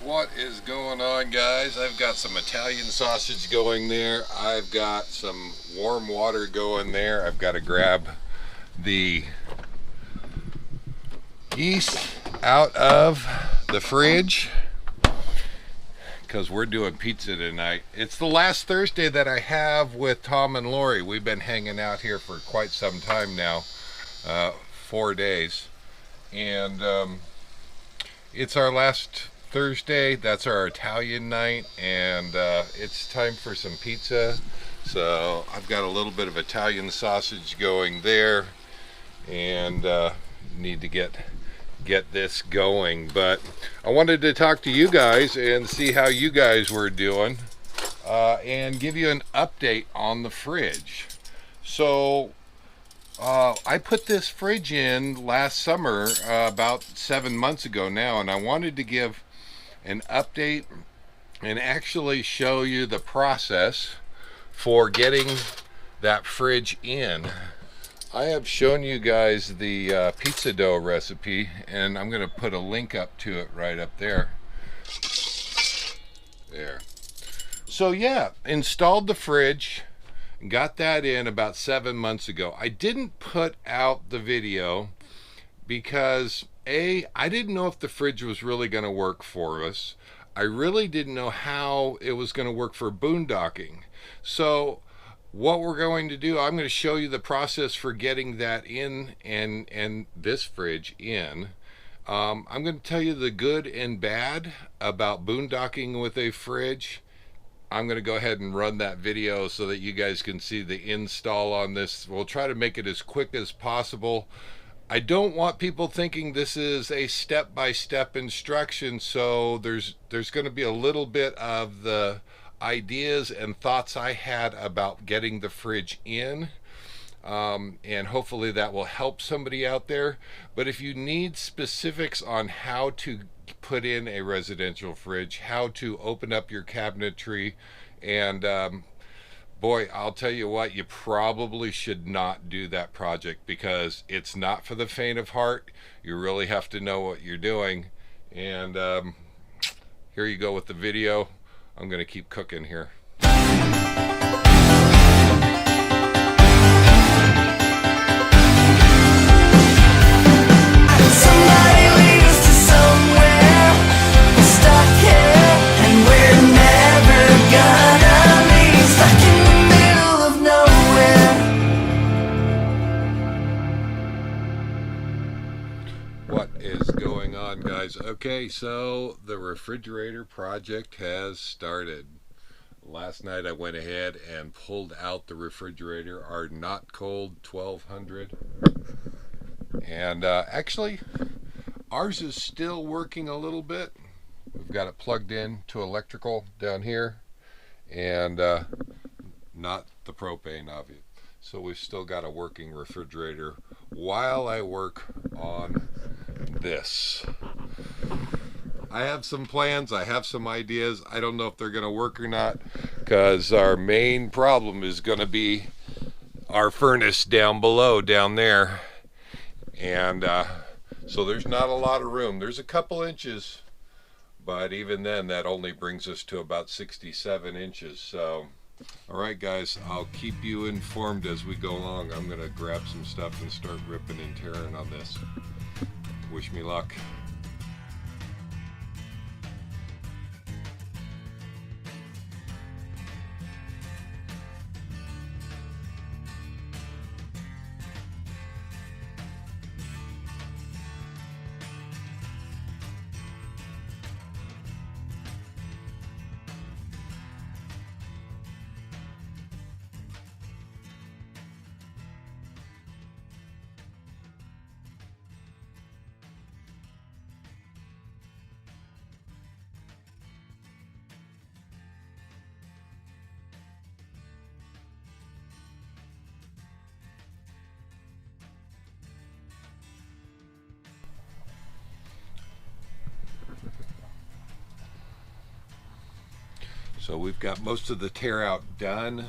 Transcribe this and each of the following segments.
What is going on, guys? I've got some Italian sausage going there. I've got some warm water going there. I've got to grab the yeast out of the fridge because we're doing pizza tonight. It's the last Thursday that I have with Tom and Lori. We've been hanging out here for quite some time now, 4 days, and it's our last Thursday. That's our Italian night, and it's time for some pizza. So I've got a little bit of Italian sausage going there, and need to get this going. But I wanted to talk to you guys and see how you guys were doing, and give you an update on the fridge. So I put this fridge in last summer, about 7 months ago now, and I wanted to give an update and actually show you the process for getting that fridge in. I have shown you guys the pizza dough recipe, and I'm going to put a link up to it right up there. There. So yeah, installed the fridge, got that in about 7 months ago. I didn't put out the video because I didn't know if the fridge was really going to work for us. I really didn't know how it was going to work for boondocking. So what we're going to do, I'm going to show you the process for getting that in and this fridge in. I'm going to tell you the good and bad about boondocking with a fridge. I'm going to go ahead and run that video so that you guys can see the install on this. We'll try to make it as quick as possible. I don't want people thinking this is a step-by-step instruction, so there's going to be a little bit of the ideas and thoughts I had about getting the fridge in, and hopefully that will help somebody out there. But if you need specifics on how to put in a residential fridge, how to open up your cabinetry, and boy, I'll tell you what, you probably should not do that project because it's not for the faint of heart. You really have to know what you're doing. And here you go with the video. I'm going to keep cooking here. What is going on, guys? Okay, so the refrigerator project has started. Last night I went ahead and pulled out the refrigerator, our not cold 1200, and actually ours is still working a little bit. We've got it plugged in to electrical down here, and not the propane of it. So we've still got a working refrigerator while I work on this. I have some plans, I have some ideas. I don't know if they're going to work or not, because our main problem is going to be our furnace down below, down there. And so there's not a lot of room. There's a couple inches, but even then that only brings us to about 67 inches. So alright guys, I'll keep you informed as we go along. I'm going to grab some stuff and start ripping and tearing on this. Wish me luck. So we've got most of the tear out done,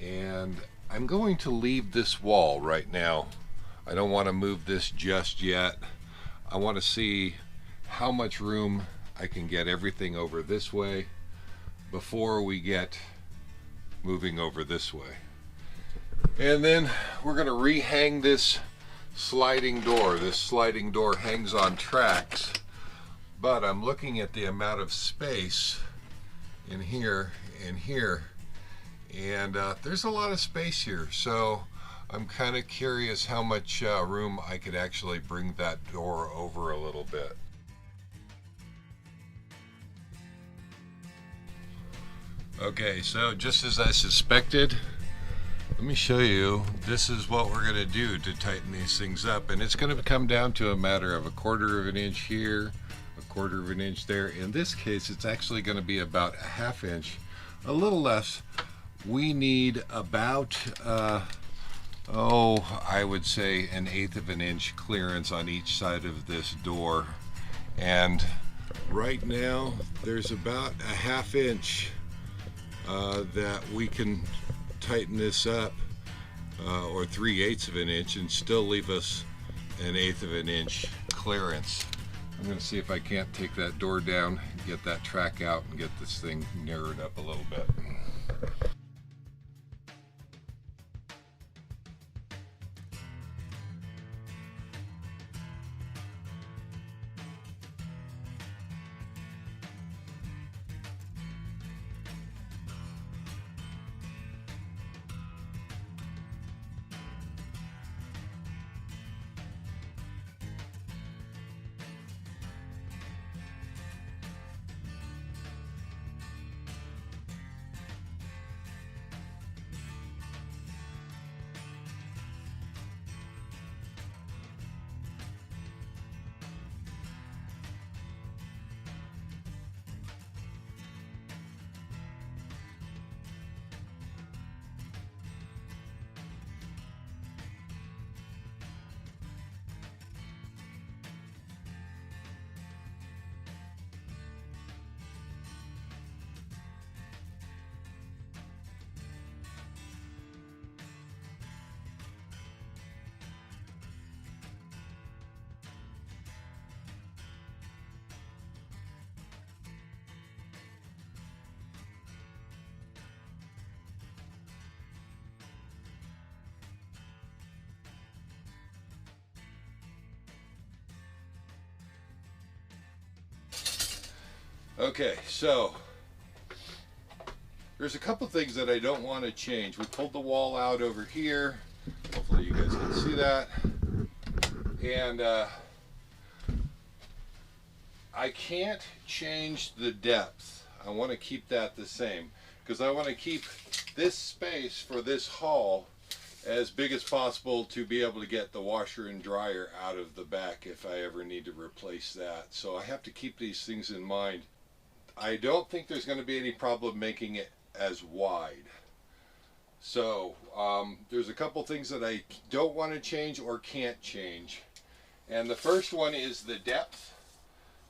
and I'm going to leave this wall right now. I don't want to move this just yet. I want to see how much room I can get everything over this way before we get moving over this way. And then we're going to rehang this sliding door. This sliding door hangs on tracks, but I'm looking at the amount of space in here and here, and there's a lot of space here, so I'm kind of curious how much room I could actually bring that door over a little bit. Okay, so just as I suspected, let me show you, this is what we're going to do to tighten these things up, and it's going to come down to a matter of 1/4 of an inch here, 1/4 of an inch there. In this case, it's actually going to be about 1/2 inch, a little less. We need about I would say 1/8 of an inch clearance on each side of this door, and right now there's about 1/2 inch that we can tighten this up, or 3/8 of an inch, and still leave us 1/8 of an inch clearance. I'm going to see if I can't take that door down, get that track out, and get this thing narrowed up a little bit. Okay, so there's a couple things that I don't want to change. We pulled the wall out over here. Hopefully you guys can see that. And I can't change the depth. I want to keep that the same because I want to keep this space for this hall as big as possible to be able to get the washer and dryer out of the back if I ever need to replace that. So I have to keep these things in mind. I don't think there's going to be any problem making it as wide. So there's a couple things that I don't want to change or can't change. And the first one is the depth.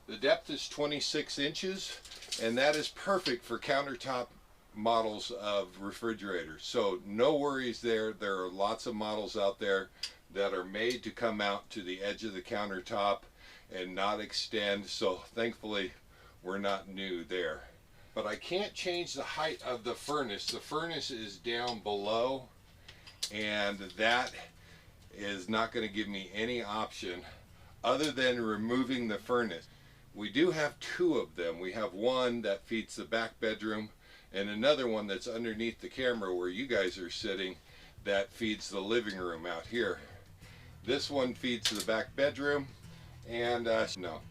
The depth is 26 inches, and that is perfect for countertop models of refrigerators. So no worries there. There are lots of models out there that are made to come out to the edge of the countertop and not extend. So thankfully, we're not new there. But I can't change the height of the furnace. The furnace is down below, and that is not going to give me any option other than removing the furnace. We do have two of them. We have one that feeds the back bedroom and another one that's underneath the camera where you guys are sitting that feeds the living room out here. This one feeds the back bedroom, and no,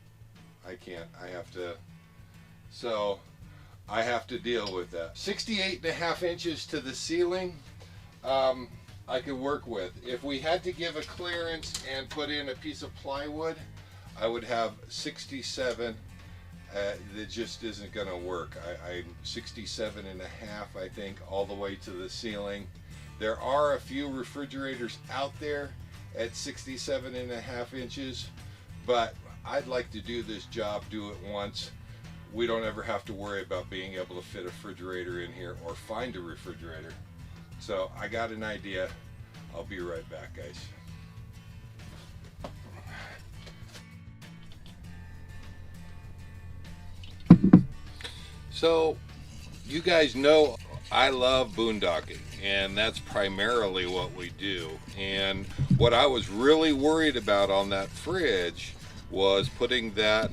I can't. So I have to deal with that. 68.5 inches to the ceiling, I could work with. If we had to give a clearance and put in a piece of plywood, I would have 67. That just isn't going to work. I'm 67.5, I think, all the way to the ceiling. There are a few refrigerators out there at 67.5 inches, but I'd like to do this job, do it once. We don't ever have to worry about being able to fit a refrigerator in here or find a refrigerator. So I got an idea. I'll be right back, guys. So you guys know I love boondocking, and that's primarily what we do. And what I was really worried about on that fridge was putting that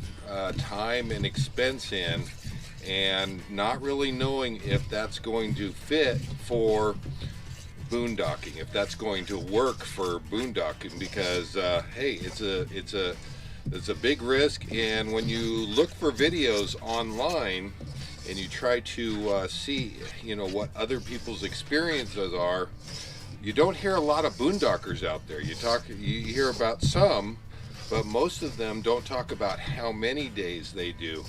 time and expense in and not really knowing if that's going to fit for boondocking, if that's going to work for boondocking, because hey, it's a big risk. And when you look for videos online and you try to see, you know, what other people's experiences are, you don't hear a lot of boondockers out there. You hear about some, but most of them don't talk about how many days they do.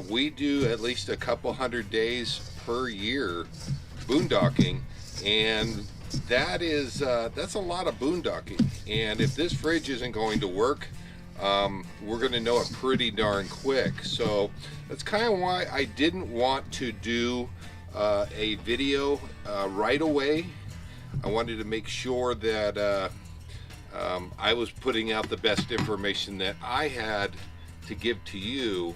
We do at least a couple hundred days per year boondocking, and that's a lot of boondocking. And if this fridge isn't going to work, we're going to know it pretty darn quick. So that's kind of why I didn't want to do a video right away. I wanted to make sure that I was putting out the best information that I had to give to you,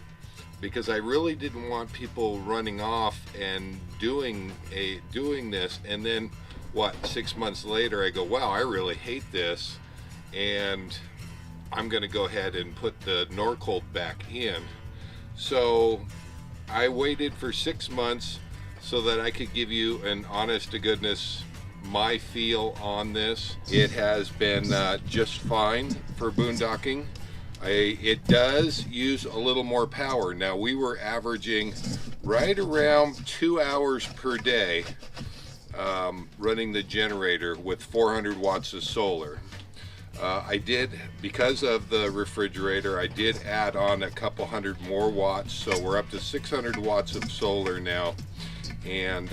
because I really didn't want people running off and doing this, and then 6 months later I go, wow, I really hate this, and I'm going to go ahead and put the Norcold back in. So I waited for 6 months so that I could give you an honest to goodness my feel on this. It has been just fine for boondocking. It does use a little more power. Now, we were averaging right around 2 hours per day running the generator with 400 watts of solar. I did, because of the refrigerator, I did add on a couple hundred more watts, so we're up to 600 watts of solar now. And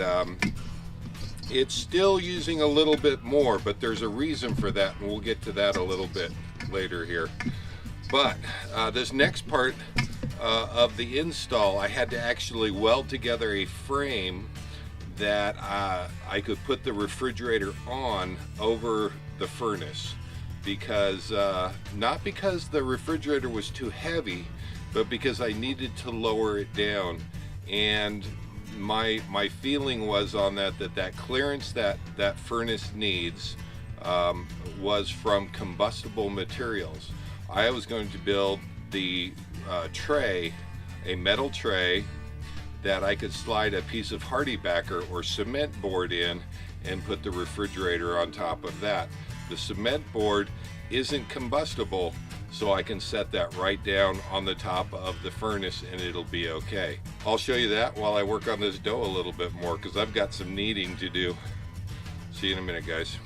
it's still using a little bit more, but there's a reason for that, and we'll get to that a little bit later here. But this next part of the install, I had to actually weld together a frame that I could put the refrigerator on over the furnace, because not because the refrigerator was too heavy, but because I needed to lower it down. And my feeling was on that clearance that furnace needs was from combustible materials. I was going to build the tray, a metal tray that I could slide a piece of hardy backer or cement board in and put the refrigerator on top of that. The cement board isn't combustible, so I can set that right down on the top of the furnace and it'll be okay. I'll show you that while I work on this dough a little bit more, because I've got some kneading to do. See you in a minute, guys.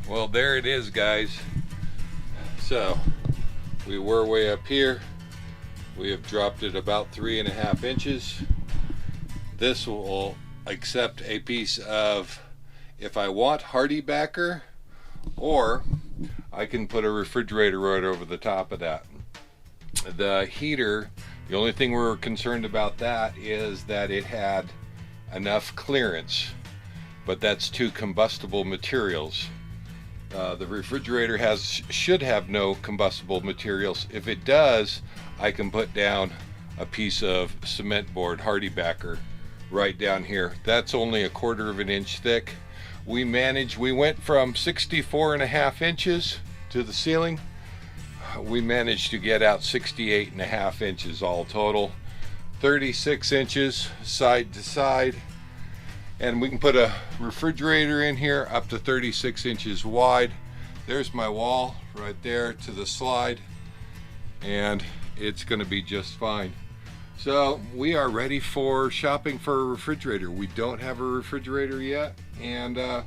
Well, there it is, guys. So we were way up here. We have dropped it about 3.5 inches. This will accept a piece of, if I want hardy backer, or I can put a refrigerator right over the top of that. The heater, the only thing we're concerned about that is that it had enough clearance, but that's two combustible materials. The refrigerator should have no combustible materials. If it does, I can put down a piece of cement board, hardy backer, right down here. That's only 1/4 of an inch thick. We went from 64.5 inches to the ceiling. We managed to get out 68.5 inches all total. 36 inches side to side. And we can put a refrigerator in here up to 36 inches wide. There's my wall right there to the slide, and it's going to be just fine. So we are ready for shopping for a refrigerator. We don't have a refrigerator yet, and we're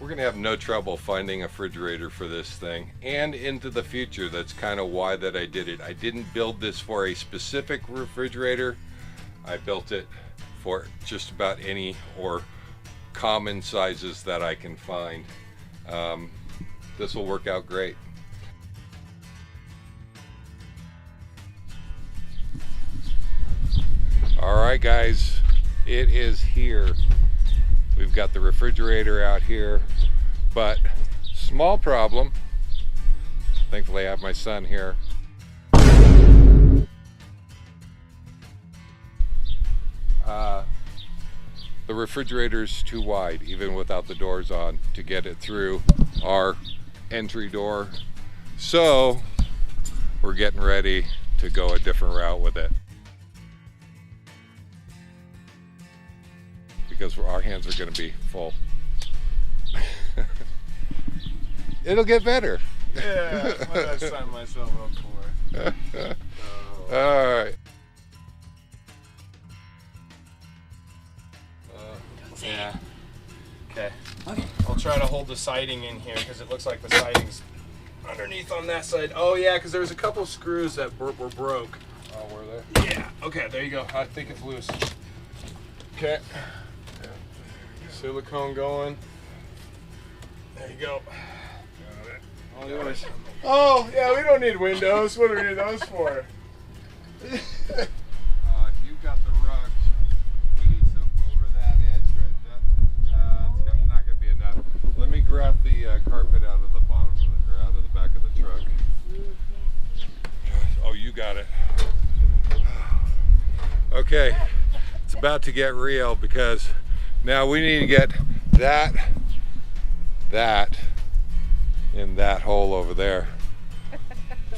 going to have no trouble finding a refrigerator for this thing and into the future. That's kind of why that I did it. I didn't build this for a specific refrigerator. I built it for just about any or common sizes that I can find. This will work out great. All right, guys, it is here. We've got the refrigerator out here, but small problem. Thankfully, I have my son here. The refrigerator's too wide, even without the doors on, to get it through our entry door. So we're getting ready to go a different route with it, because our hands are going to be full. It'll get better. Yeah, what did I sign myself up for? All right. Yeah. Okay. I'll try to hold the siding in here because it looks like the siding's underneath on that side. Oh yeah, because there was a couple screws that were broke. Oh, were there? Yeah. Okay, there you go. I think it's loose. Okay. Silicone going. There you go. All yours. Oh yeah, we don't need windows. What do we need those for? You've got the rugs. We need something over that edge right there. It's not going to be enough. Let me grab the carpet out of the bottom of it, or out of the back of the truck. Oh, you got it. Okay, it's about to get real, because now we need to get that in that hole over there.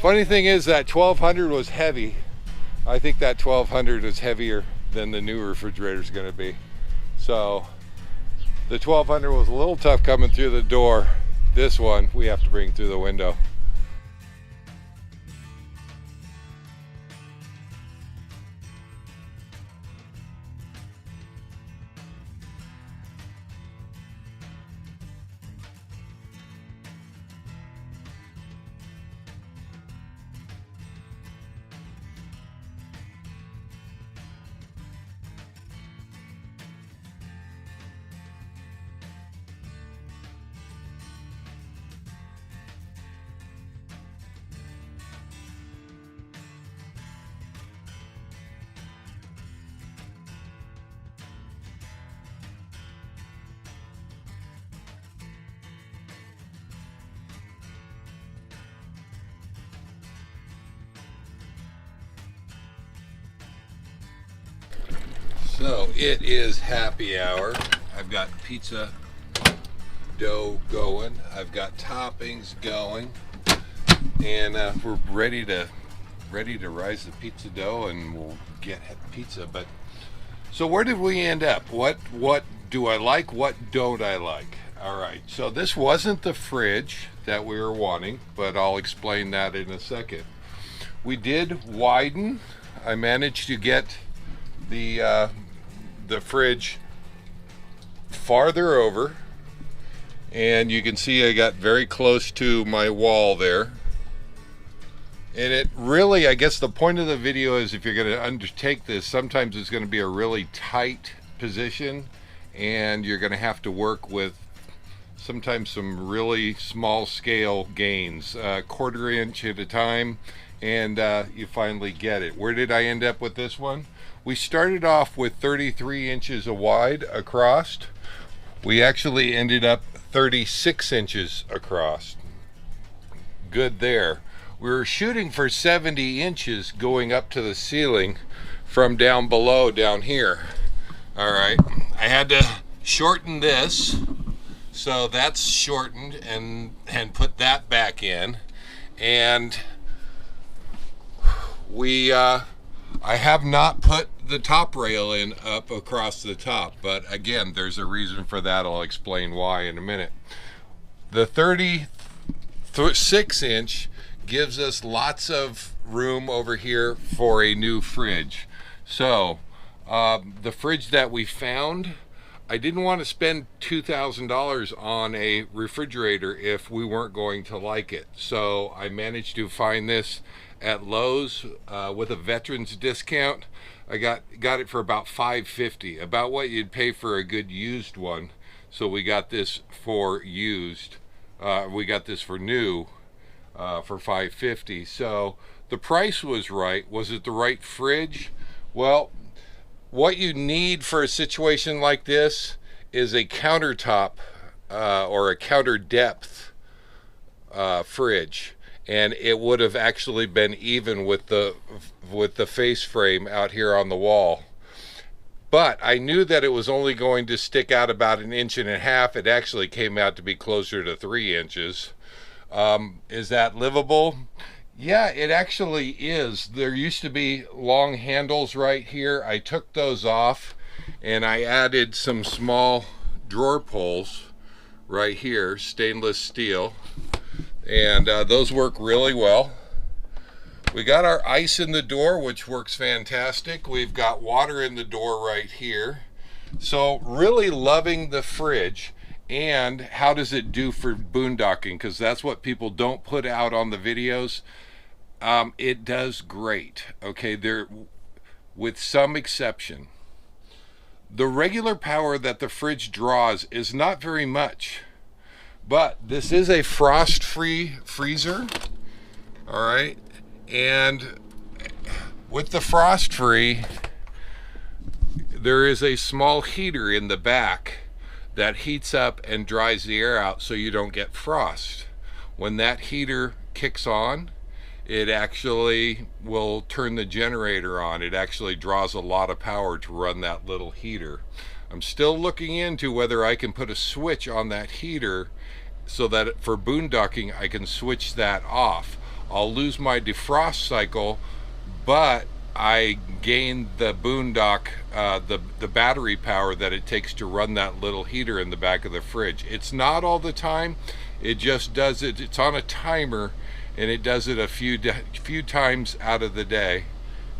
Funny thing is that 1200 was heavy. I think that 1200 is heavier than the new refrigerator is going to be. So the 1200 was a little tough coming through the door. This one we have to bring through the window. So it is happy hour. I've got pizza dough going. I've got toppings going, and we're ready to rise the pizza dough, and we'll get pizza. But so where did we end up? What do I like? What don't I like? All right. So this wasn't the fridge that we were wanting, but I'll explain that in a second. We did widen. I managed to get the fridge farther over, and you can see I got very close to my wall there. And it really, I guess the point of the video is, if you're going to undertake this, sometimes it's going to be a really tight position, and you're going to have to work with sometimes some really small scale gains, 1/4 inch at a time, and you finally get it. Where did I end up with this one? We started off with 33 inches wide across. We actually ended up 36 inches across. Good there. We were shooting for 70 inches going up to the ceiling from down below, down here. All right, I had to shorten this, so that's shortened, and put that back in. And I have not put the top rail in up across the top, but again, there's a reason for that. I'll explain why in a minute. The 36-inch gives us lots of room over here for a new fridge. So the fridge that we found, I didn't want to spend $2,000 on a refrigerator if we weren't going to like it. So I managed to find this at Lowe's with a veterans discount. I got it for about $5.50, about what you'd pay for a good used one. So we got this for used. We got this for new for $5.50. So the price was right. Was it the right fridge? Well, what you need for a situation like this is a countertop or a counter depth fridge, and it would have actually been even with the face frame out here on the wall. But I knew that it was only going to stick out about 1.5 inches. It actually came out to be closer to 3 inches. Is that livable? Yeah, it actually is. There used to be long handles right here. I took those off and I added some small drawer pulls right here, stainless steel, and those work really well. We got our ice in the door, which works fantastic. We've got water in the door right here. So really loving the fridge. And how does it do for boondocking? Because that's what people don't put out on the videos. It does great, okay, there, with some exception. The regular power that the fridge draws is not very much, but this is a frost-free freezer, all right, and with the frost-free, there is a small heater in the back that heats up and dries the air out so you don't get frost. When that heater kicks on, it actually will turn the generator on. It actually draws a lot of power to run that little heater. I'm still looking into whether I can put a switch on that heater so that for boondocking I can switch that off. I'll lose my defrost cycle, but I gain the boondock, the battery power that it takes to run that little heater in the back of the fridge. It's not all the time, it just does it. It's on a timer, and it does it a few times out of the day,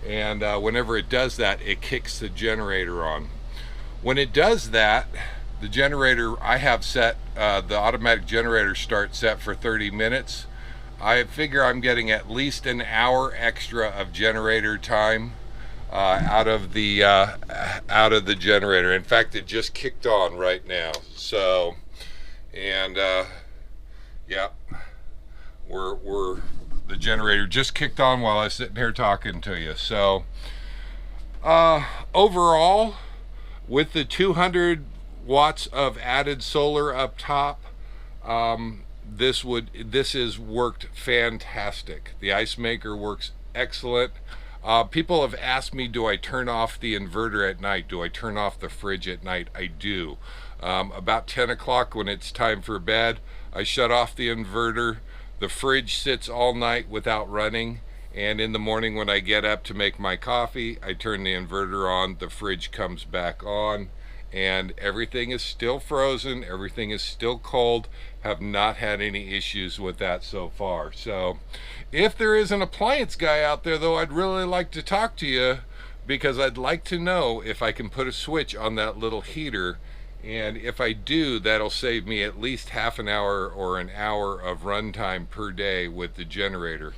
and whenever it does that, it kicks the generator on. When it does that, the generator, I have set the automatic generator start set for 30 minutes. I figure I'm getting at least an hour extra of generator time out of the generator. In fact, it just kicked on right now. So, and yeah, the generator just kicked on while I was sitting here talking to you. So, overall, with the 200 watts of added solar up top, this has worked fantastic. The ice maker works excellent. People have asked me, do I turn off the inverter at night? Do I turn off the fridge at night? I do. About 10 o'clock when it's time for bed, I shut off the inverter. The fridge sits all night without running, and in the morning when I get up to make my coffee, I turn the inverter on, the fridge comes back on, and everything is still frozen, everything is still cold. Have not had any issues with that so far. So if there is an appliance guy out there though, I'd really like to talk to you, because I'd like to know if I can put a switch on that little heater, and if I do, that'll save me at least half an hour or an hour of runtime per day with the generator.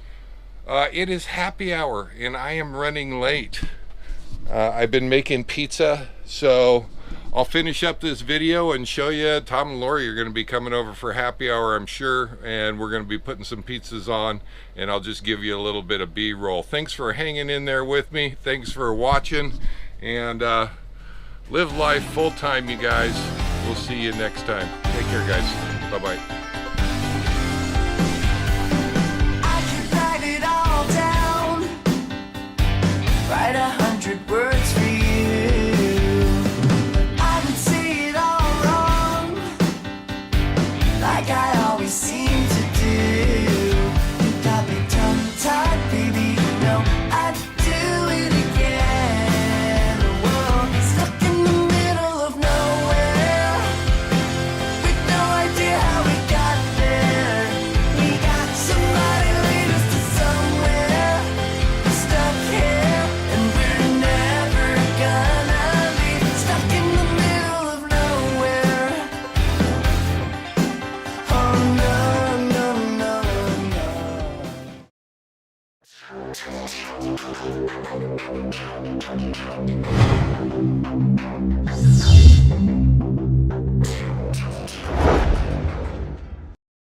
It is happy hour and I am running late. I've been making pizza, so I'll finish up this video and show you. Tom and Lori are going to be coming over for happy hour, I'm sure, and we're going to be putting some pizzas on, and I'll just give you a little bit of B-roll. Thanks for hanging in there with me. Thanks for watching, and live life full time, you guys. We'll see you next time. Take care, guys. Bye-bye.